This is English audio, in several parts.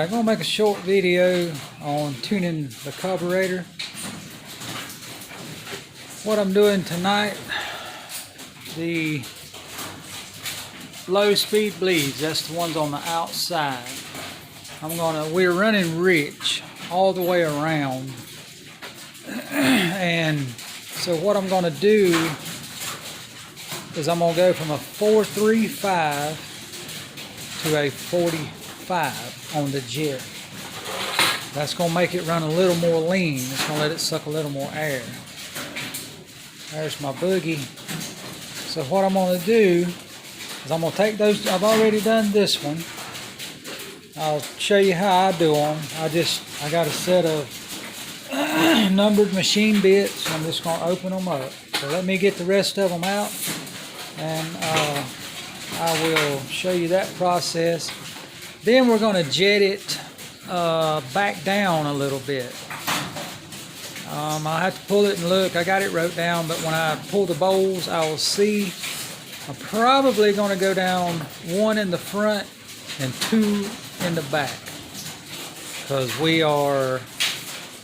I'm going to make a short video on tuning the carburetor. What I'm doing tonight, the low speed bleeds, that's the ones on the outside. We're running rich all the way around. And so what I'm going to do is I'm going to go from a 435 to a 45 on the jet. That's going to make it run a little more lean. It's going to let it suck a little more air. There's my boogie. So what I'm going to do is I'm going to take those. I've already done this one. I'll show you how I do them. I got a set of numbered machine bits. I'm just going to open them up. So let me get the rest of them out, and I will show you that process. Then we're going to jet it back down a little bit. I'll have to pull it and look. I got it wrote down, but when I pull the bowls, I will see. I'm probably going to go down 1 in the front and 2 in the back, because I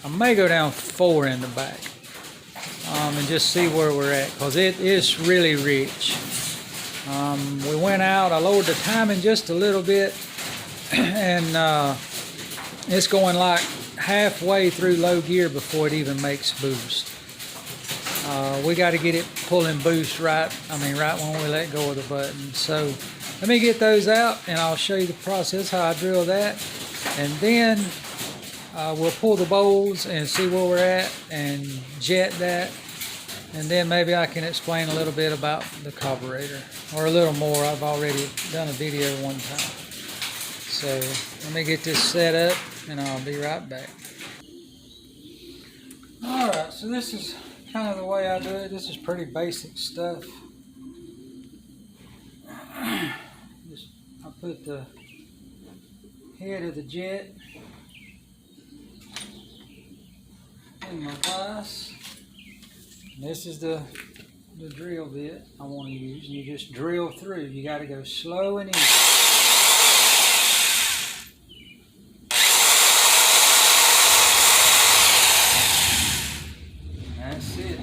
may go down 4 in the back, and just see where we're at, because it is really rich. We went out, I lowered the timing just a little bit, and it's going like halfway through low gear before it even makes boost. We got to get it pulling boost right when we let go of the button. So let me get those out and I'll show you the process, how I drill that, and then we'll pull the bowls and see where we're at and jet that, and then maybe I can explain a little bit about the carburetor, or a little more. I've already done a video one time. So let me get this set up and I'll be right back. Alright, so this is kind of the way I do it. This is pretty basic stuff. I put the head of the jet in my vise. And this is the drill bit I want to use. You just drill through. You got to go slow and easy. That's it.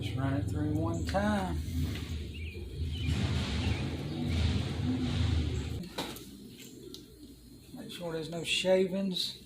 Just run it through one time. Make sure there's no shavings.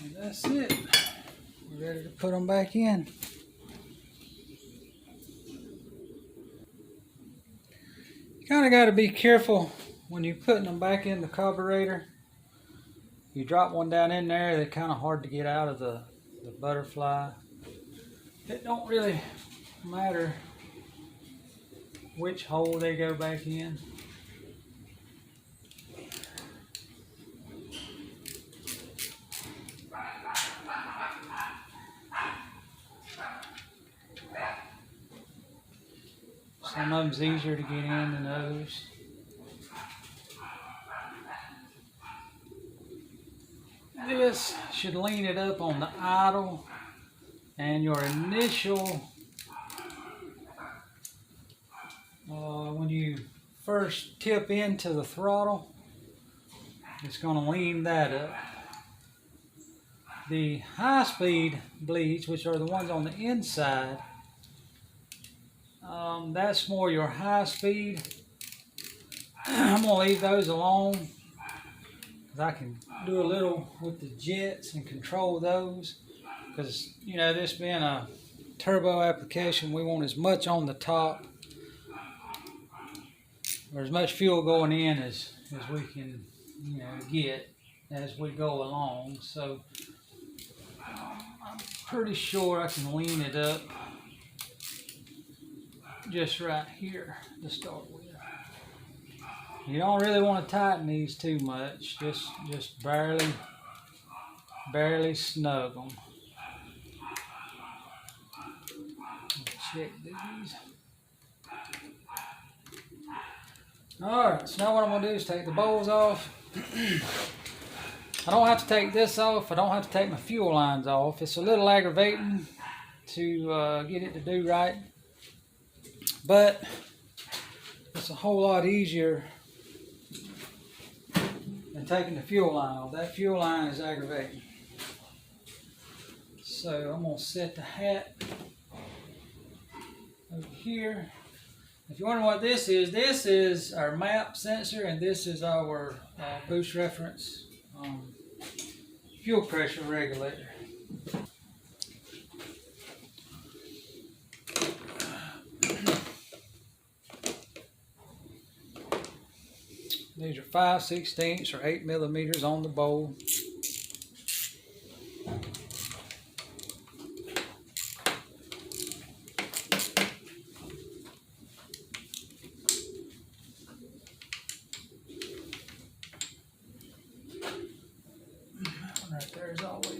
And that's it. We're ready to put them back in. You kind of got to be careful when you're putting them back in the carburetor. You drop one down in there, they're kind of hard to get out of the butterfly. It don't really matter which hole they go back in. Some of them's easier to get in than others. This should lean it up on the idle, and your initial, when you first tip into the throttle, it's going to lean that up. The high speed bleeds, which are the ones on the inside, that's more your high speed. I'm going to leave those alone, because I can do a little with the jets and control those, because you know, this being a turbo application, we want as much on the top, or as much fuel going in as we can, you know, get as we go along. So I'm pretty sure I can lean it up just right here to start with. You don't really want to tighten these too much, just barely snug them. Check these. Alright, so now what I'm going to do is take the bowls off. I don't have to take this off. I don't have to take my fuel lines off. It's a little aggravating to get it to do right. But it's a whole lot easier than taking the fuel line off. That fuel line is aggravating. So I'm going to set the hat over here. If you're wondering what this is our map sensor, and this is our boost reference fuel pressure regulator. These are 5/16 or 8 millimeters on the bowl. Right there is always good.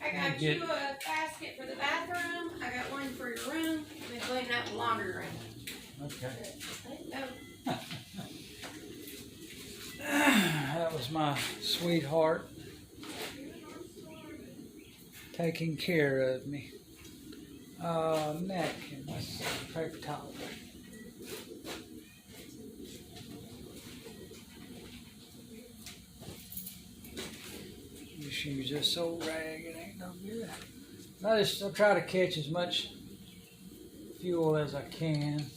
I got you a basket for the bathroom. I got one for your room. Been cleaning out the laundry room. Okay. No. That was my sweetheart taking care of me. Napkins, paper towel. Just use this old rag, it ain't no good. I'll try to catch as much fuel as I can.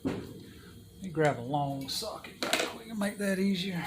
Let me grab a long socket right quick and make that easier.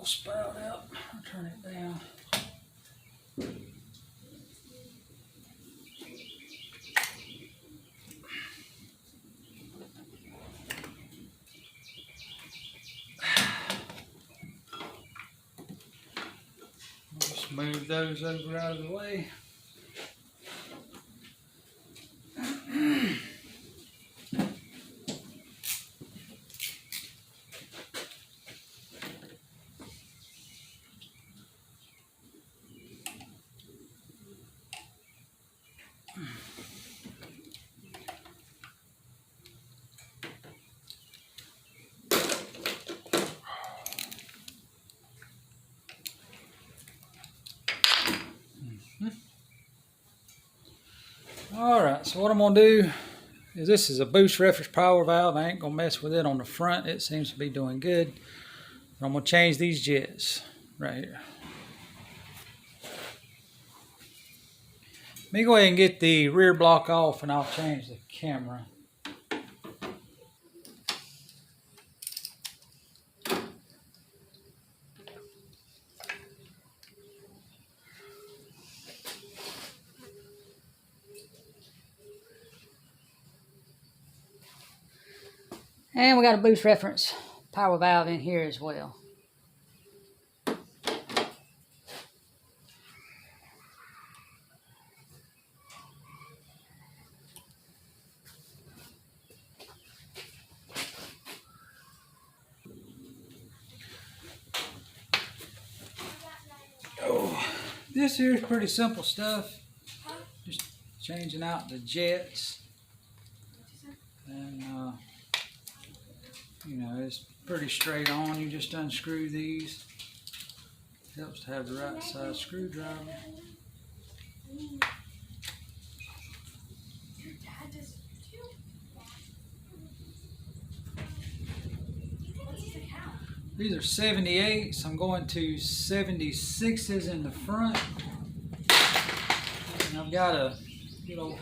spout out. I'll turn it down. Just move those over out of the way. Alright, so what I'm going to do is, this is a boost reference power valve. I ain't going to mess with it on the front. It seems to be doing good. I'm going to change these jets right here. Let me go ahead and get the rear block off and I'll change the camera. And we got a boost reference power valve in here as well. Oh, this here is pretty simple stuff. Just changing out the jets. And you know, it's pretty straight on. You just unscrew these. Helps to have the right size screwdriver. These are 78s. I'm going to 76s in the front. And I've got a little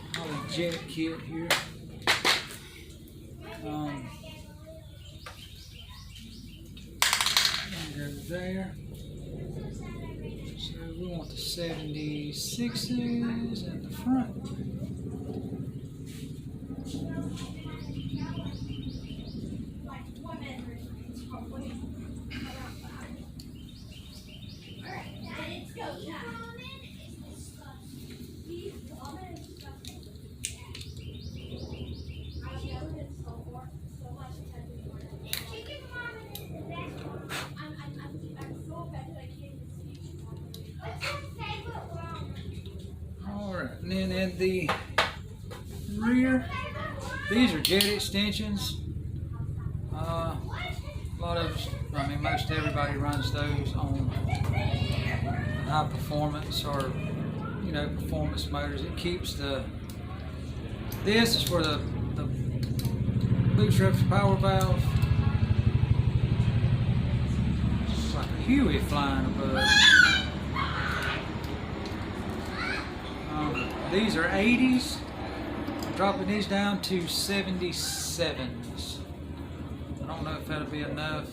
jet kit here. There. So we want the 76s in the front. And then in the rear, these are jet extensions. A lot of, most everybody runs those on high performance or, performance motors. It keeps this is for the boost reference power valve. It's like a Huey flying above. These are 80s. I'm dropping these down to 77s. I don't know if that'll be enough,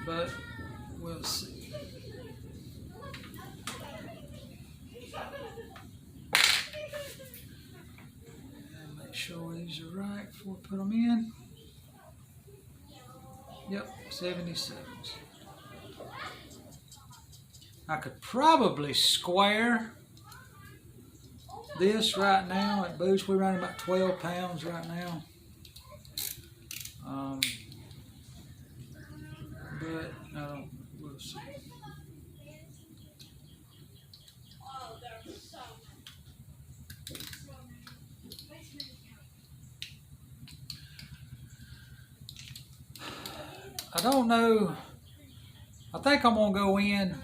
but we'll see. And make sure these are right before we put them in. Yep, 77s. I could probably square this right now at Boost. We're running about 12 pounds right now. But we'll see. I don't know. I think I'm gonna go in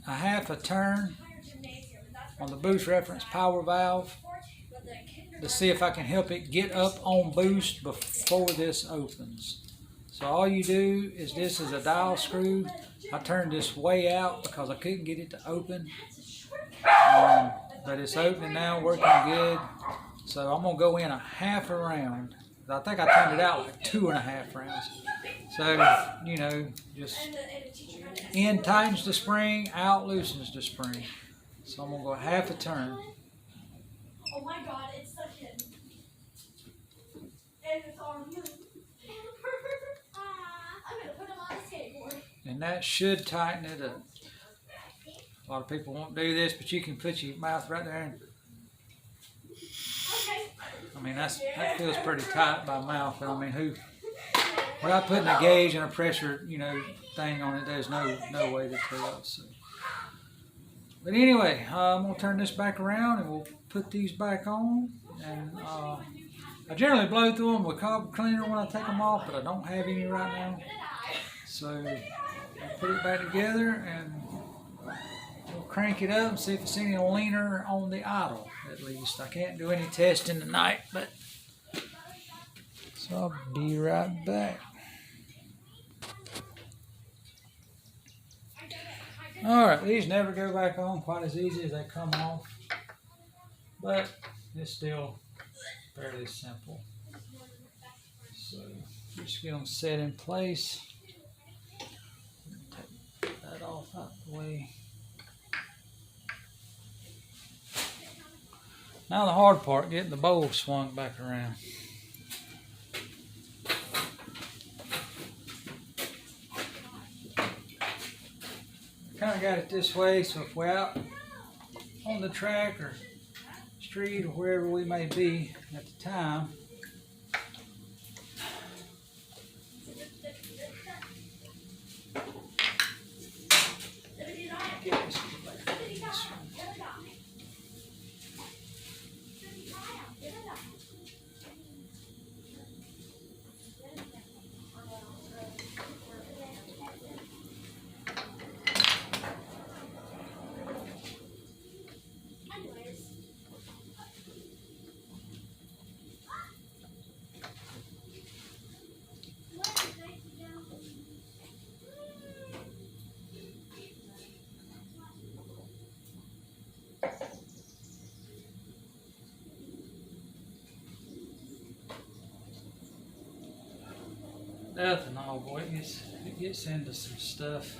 a half a turn on the boost reference power valve to see if I can help it get up on boost before this opens. So all you do is, this is a dial screw. I turned this way out because I couldn't get it to open. But it's opening now, working good. So I'm gonna go in a half a round. I think I turned it out like 2.5 rounds. So So, you know, just in tightens the spring, out loosens the spring. So I'm gonna go half a turn. Oh my God, it's such an. And it's on you. I'm gonna put him on a skateboard. And that should tighten it up. A lot of people won't do this, but you can put your mouth right there. And, Okay. I mean, that feels pretty tight by mouth, but I mean, without putting a gauge and a pressure, you know, thing on it, there's no way to tell. So. But anyway, I'm gonna turn this back around and we'll put these back on. And I generally blow through them with carb cleaner when I take them off, but I don't have any right now. So I'll put it back together and we'll crank it up and see if it's any leaner on the idle, at least. I can't do any testing tonight, but so I'll be right back. Alright, these never go back on quite as easy as they come off, but it's still fairly simple. So just get them set in place. Take that off out the way. Now the hard part, getting the bowl swung back around. Kind of got it this way, so if we're out on the track or street or wherever we may be at the time, get this ethanol, boy, it gets into some stuff.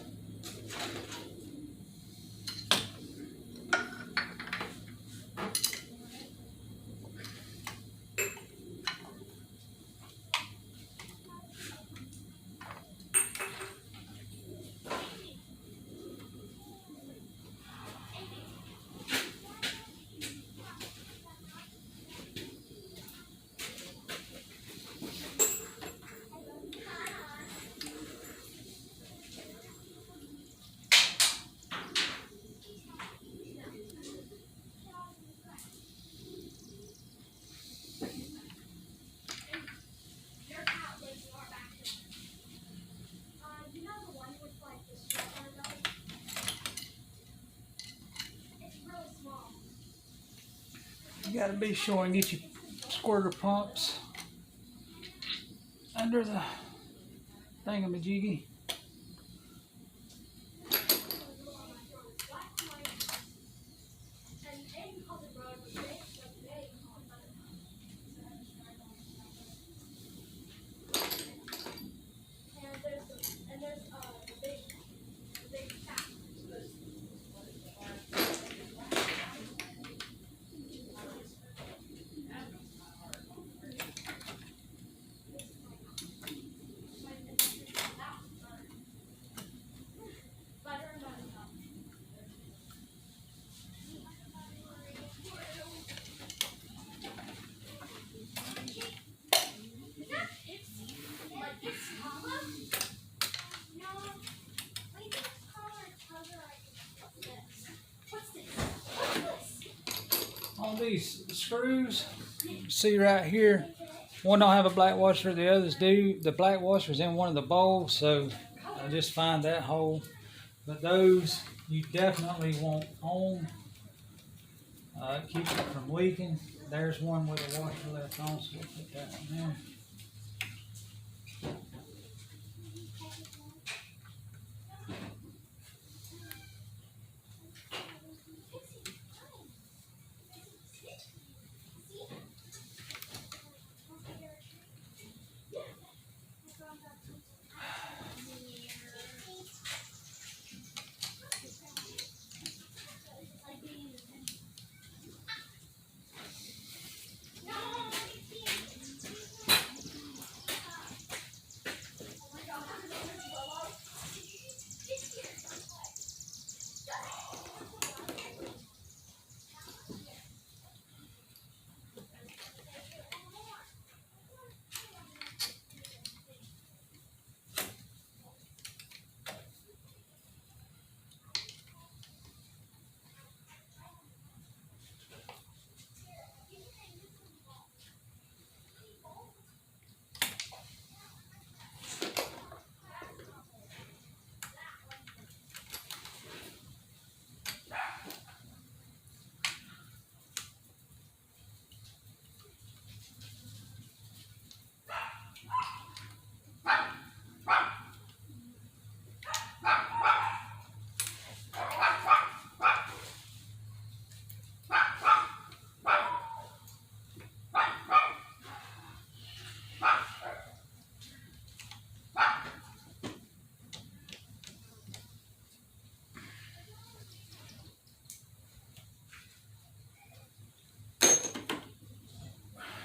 You gotta be sure and get your squirter pumps under the thingamajiggy. On these screws, see right here, one don't have a black washer, the others do. The black washer's in one of the bowls, so I just find that hole. But those you definitely want on. It keeps it from leaking. There's one with a washer left on, so we'll put that one there.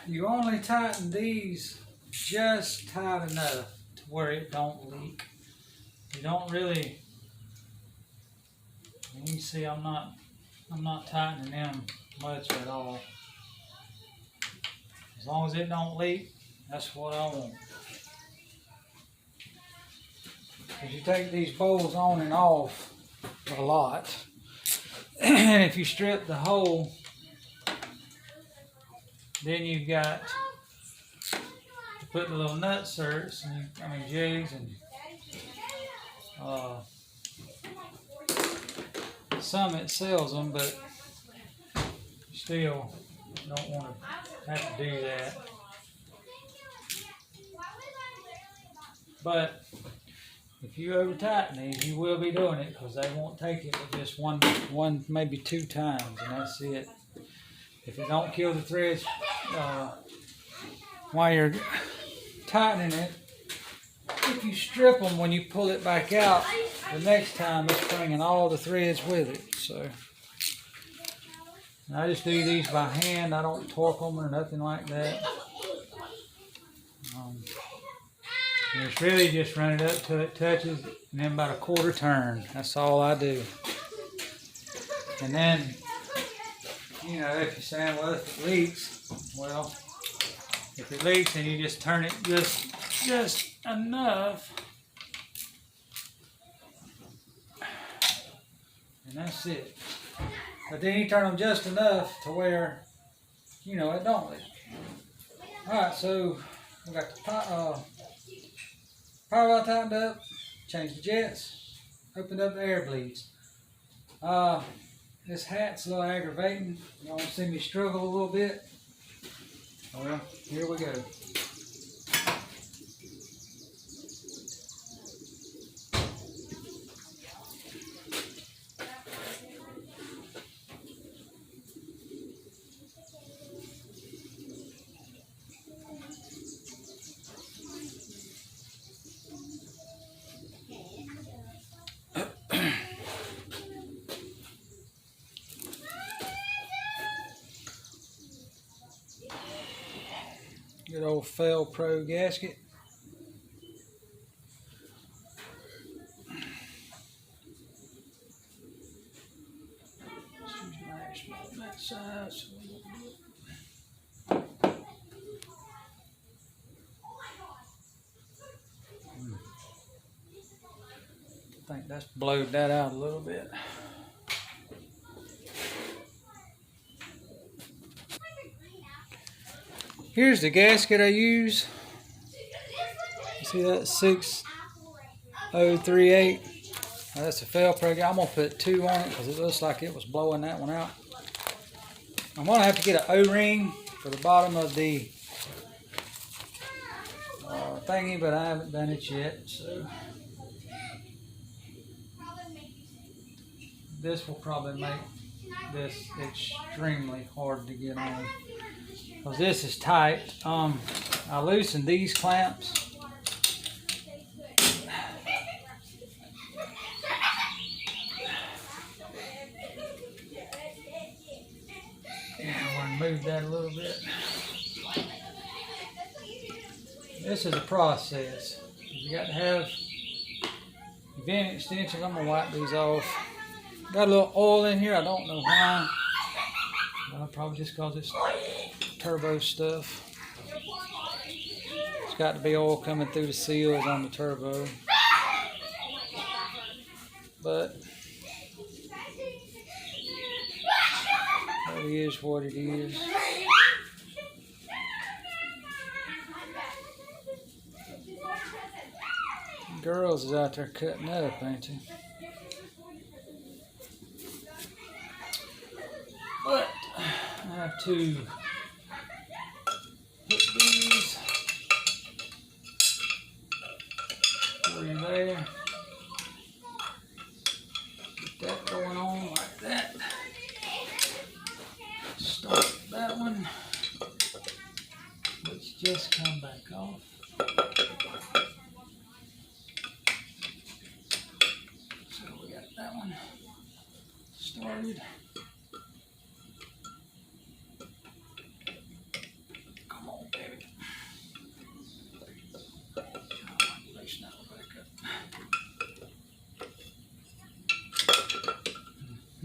You only tighten these just tight enough to where it don't leak. You don't really, you can see I'm not tightening them much at all. As long as it don't leak, that's what I want. Because you take these bowls on and off a lot, and if you strip the hole, then you've got to put the little nut certs, and jigs, and Summit sells them, but you still don't want to have to do that. But if you over tighten these, you will be doing it, because they won't take it with just one, maybe 2 times, and that's it. If it don't kill the threads while you're tightening it, if you strip them, when you pull it back out, the next time it's bringing all the threads with it. So I just do these by hand. I don't torque them or nothing like that. And it's really just run it up till it touches, and then about a 1/4 turn. That's all I do. And then, you know, if you're saying, well, if it leaks, well, if it leaks, then you just turn it just enough, and that's it. But then you turn them just enough to where, you know, it don't leak. Alright, so we got the power valve tightened up, changed the jets, opened up the air bleeds. This hat's a little aggravating. You want to see me struggle a little bit? Well, here we go. Good old Fel Pro gasket. That size. I think that's blowed that out a little bit. Here's the gasket I use. See that 6038? That's a Fel Pro. I'm gonna put 2 on it because it looks like it was blowing that one out. I'm gonna have to get an O-ring for the bottom of the thingy, but I haven't done it yet. So this will probably make this extremely hard to get on, because this is tight. I loosened these clamps. Yeah, I want to move that a little bit. This is a process. You got to have vent extensions. I'm gonna wipe these off. Got a little oil in here. I don't know why. Probably just because it's turbo stuff. It's got to be oil coming through the seals on the turbo. But it is what it is. Girls is out there cutting up, ain't you? But I have to put these in there. Get that going on like that. Start that one, which just come back off. So we got that one started.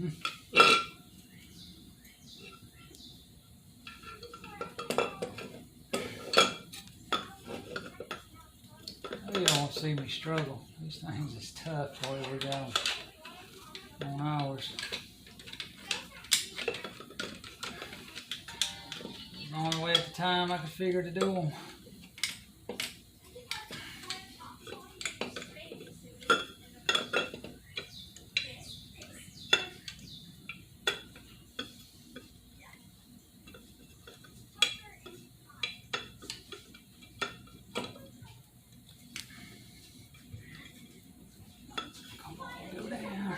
You don't want to see me struggle. These things is tough the way we got them on ours. The only way at the time I could figure to do them. Come on, go down.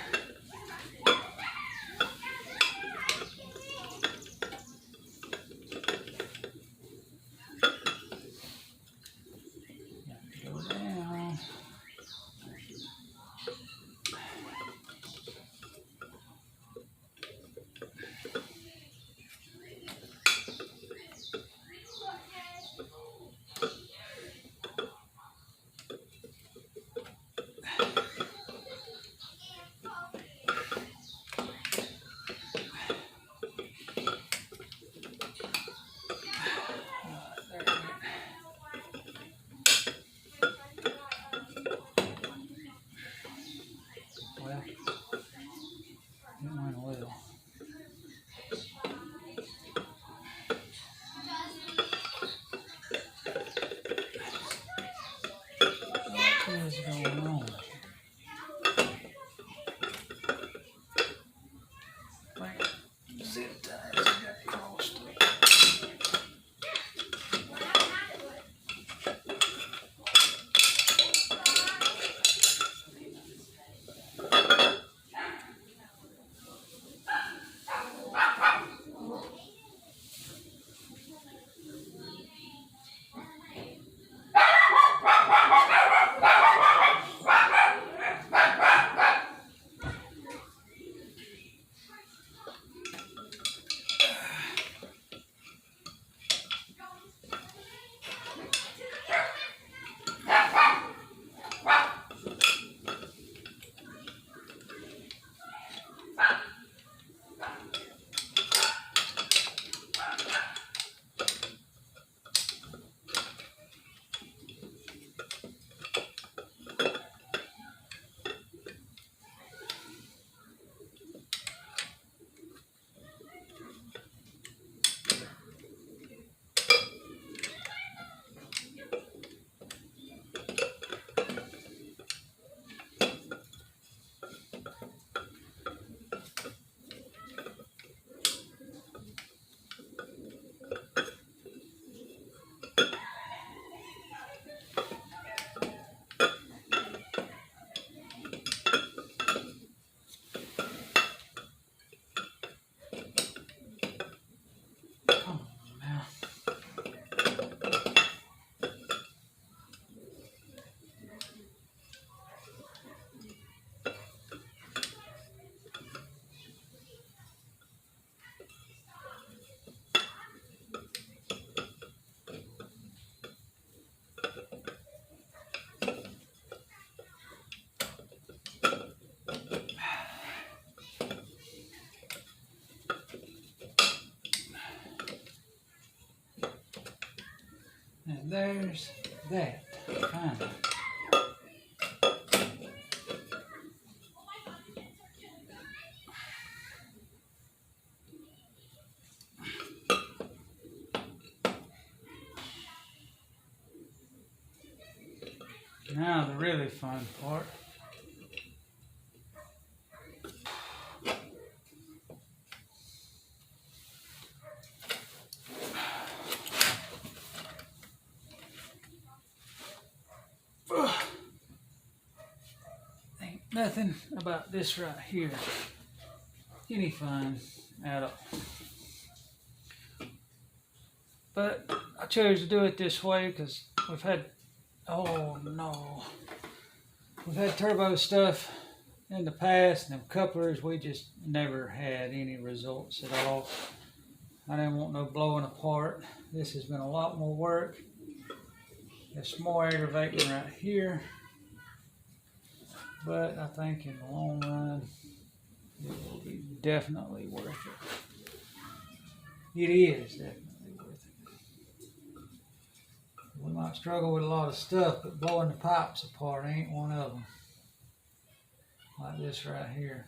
Go down. Well, it went a little. What is going on? Like, zip ties got crossed up. Come on now. And there's that, kind of. Now the really fun part. Ain't nothing about this right here any fun at all. But I chose to do it this way because we've had, oh no, we've had turbo stuff in the past, and them couplers, we just never had any results at all. I didn't want no blowing apart. This has been a lot more work. It's more aggravating right here, but I think in the long run, It will be definitely worth it. It is definitely worth it. We might struggle with a lot of stuff, but blowing the pipes apart ain't one of them. Like this right here.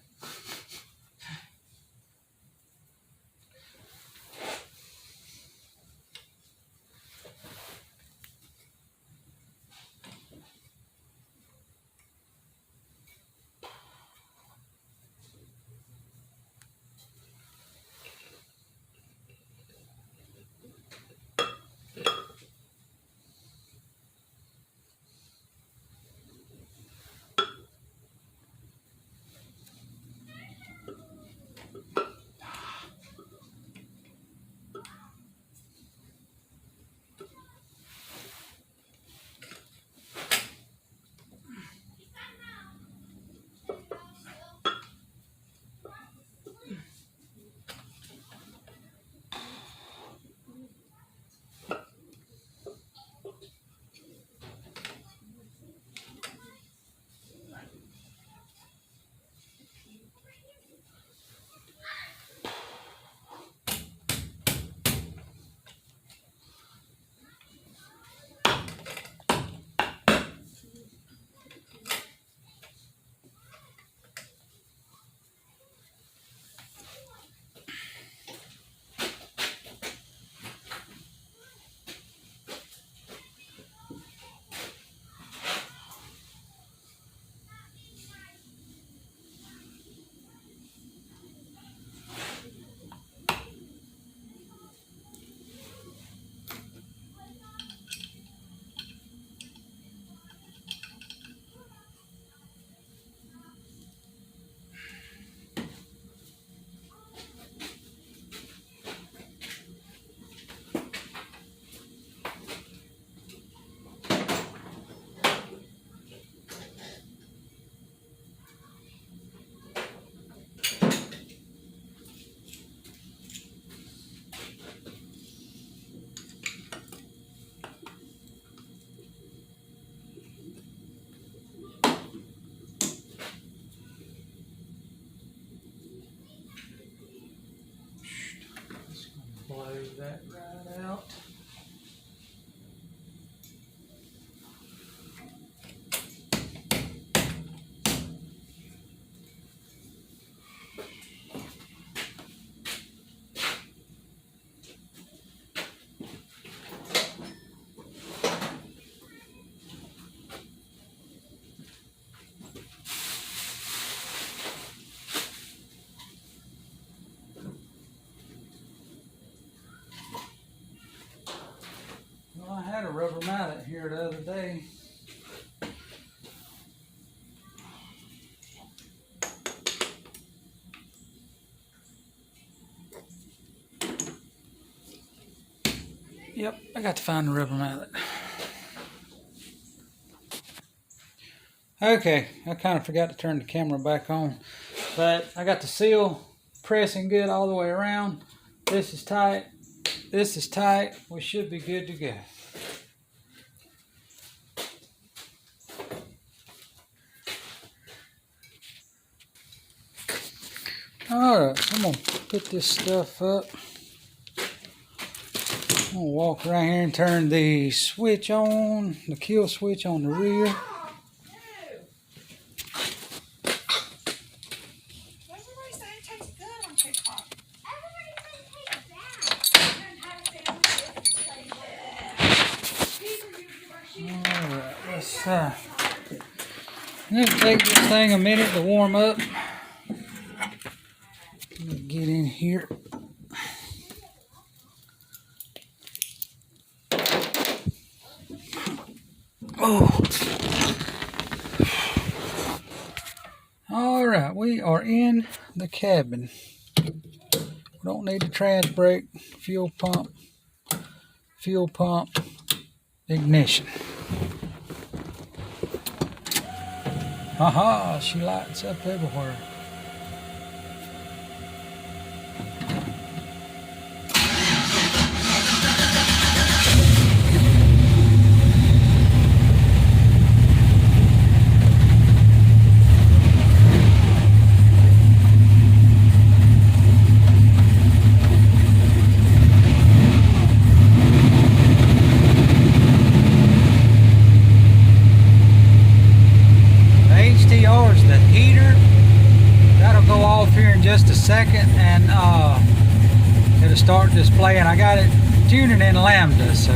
Blow that right out. Well, I had a rubber mallet here the other day. Yep, I got to find the rubber mallet. Okay, I kind of forgot to turn the camera back on, but I got the seal pressing good all the way around. This is tight. This is tight. We should be good to go. Alright, so I'm going to put this stuff up. I'm going to walk around here and turn the switch on, the kill switch on the rear. Alright, let's take this thing a minute to warm up. Let me get in here. Oh. Alright, we are in the cabin. We don't need a trans brake, fuel pump, ignition. Haha, she lights up everywhere. second, and it'll start displaying. I got it tuning in Lambda, so.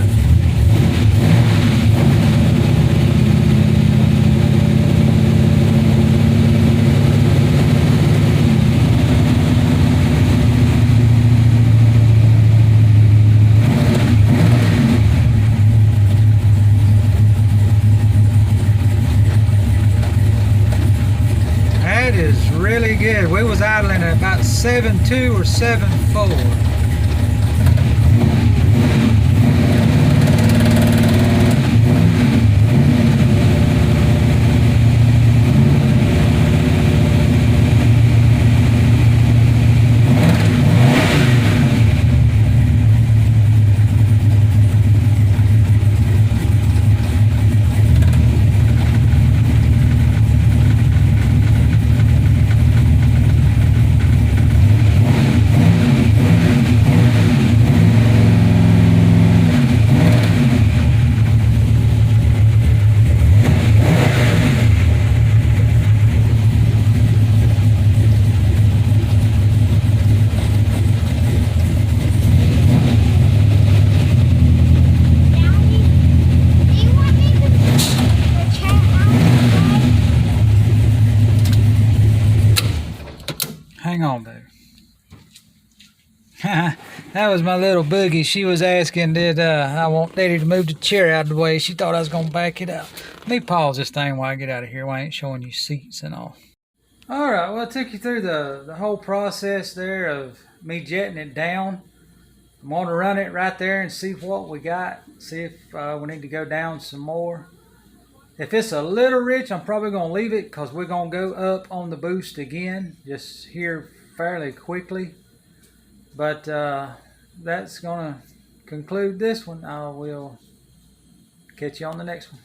That is really good. We was idling at about 7.2 or 7.4. Hang on, baby. That was my little boogie. She was asking, did I want Daddy to move the chair out of the way? She thought I was going to back it out. Let me pause this thing while I get out of here. I ain't showing you seats and all. All right, well, I took you through the whole process there of me jetting it down. I'm going to run it right there and see what we got. See if we need to go down some more. If it's a little rich, I'm probably going to leave it because we're going to go up on the boost again just here fairly quickly. But that's going to conclude this one. I will catch you on the next one.